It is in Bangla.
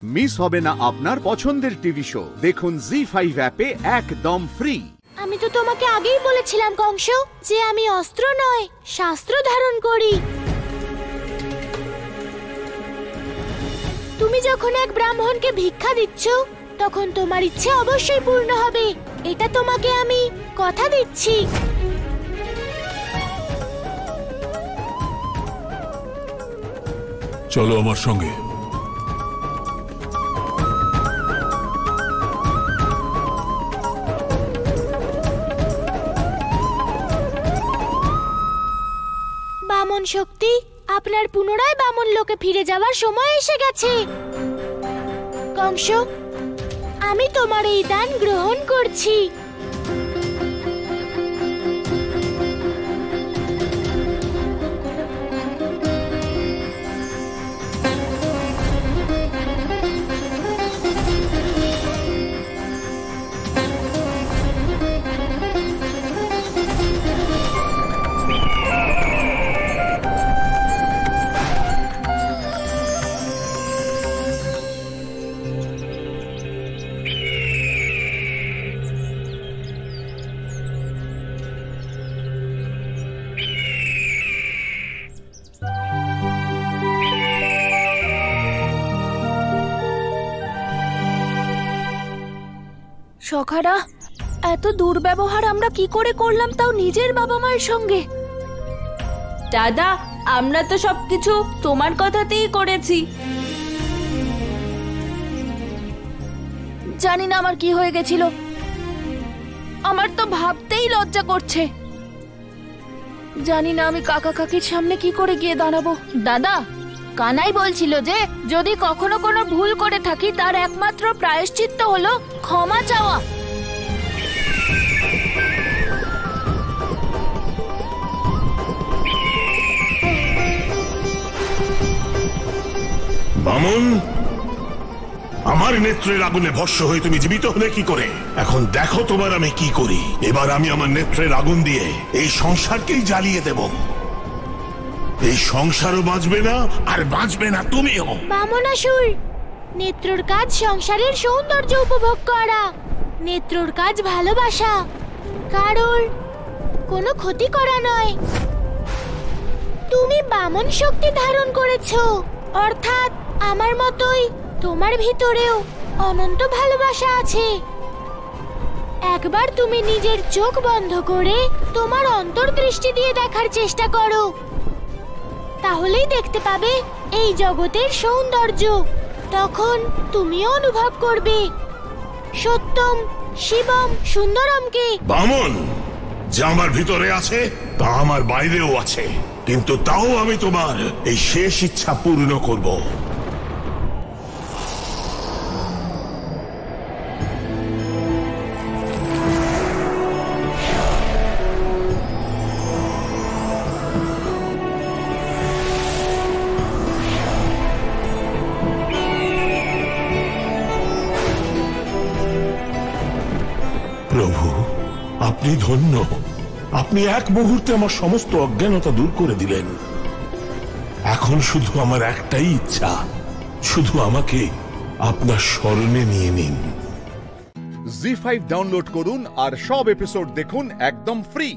মিস হবে না আপনার পছন্দের টিভি শো। দেখুন জি5 অ্যাপে একদম ফ্রি। আমি তো তোমাকে আগেই বলেছিলাম কংস যে আমি অস্ত্র নয় শাস্ত্র ধারণ করি। তুমি যখন এক ব্রাহ্মণকে ভিক্ষা দিচ্ছ তখন তোমার ইচ্ছে অবশ্যই পূর্ণ হবে, এটা তোমাকে আমি কথা দিচ্ছি। চলো আমার সঙ্গে। বামন শক্তি, আপনার পুনরায় বামন লোকে ফিরে যাওয়ার সময় এসে গেছে। কংস, আমি তোমার এই দান গ্রহণ করছি। সখারা, এত দুর্ব্যবহার আমরা কি করে করলাম, তাও নিজের বাবা মায়ের সঙ্গে? দাদা, আমরা তো সবকিছু তোমার কথাতেই করেছি। জানি না আমার কি হয়ে গেছিল, আমার তো ভাবতেই লজ্জা করছে। জানি না আমি কাকা কাকির সামনে কি করে গিয়ে দাঁড়াবো। দাদা, কানাই বলছিল যে যদি কখনো কোনো ভুল করে থাকি তার একমাত্র প্রায়শ্চিত্ত হলো ক্ষমা চাওয়া। বামন, আমার নেত্রের আগুনে ভস্ম হয়ে তুমি জীবিত হলে কি করে? এখন দেখো তোমার আমি কি করি। এবার আমি আমার নেত্রের আগুন দিয়ে এই সংসারকেই জ্বালিয়ে দেব। এই সংসারও বাঁচবে না, আর বাঁচবে না তুমিও। বামনাসুর, নেত্রর কাজ সংসারের সৌন্দর্য উপভোগ করা, নেত্রর কাজ ভালোবাসা, কারোর কোনো ক্ষতি করা নয়। তুমি বামন শক্তি ধারণ করেছো, অর্থাৎ আমার মতোই তোমার ভিতরেও অনন্ত ভালোবাসা আছে। একবার তুমি নিজের চোখ বন্ধ করে তোমার অন্তর্দৃষ্টি দিয়ে দেখার চেষ্টা করো, তাহলেই দেখতে পাবে এই জগতের সৌন্দর্য। তখন তুমিও অনুভব করবে সত্যম শিবম সুন্দরমকে। বামন, যা আমার ভিতরে আছে তা আমার বাইরেও আছে, কিন্তু তাও আমি তোমার এই শেষ ইচ্ছা পূর্ণ করব। প্রভু, আপনি ধন্য। আপনি এক মুহূর্তে আমার সমস্ত অজ্ঞানতা দূর করে দিলেন। এখন শুধু আমার একটাই ইচ্ছা, শুধু আমাকে আপনার শরণে নিয়ে নিন। জি5 ডাউনলোড করুন আর সব এপিসোড দেখুন একদম ফ্রি।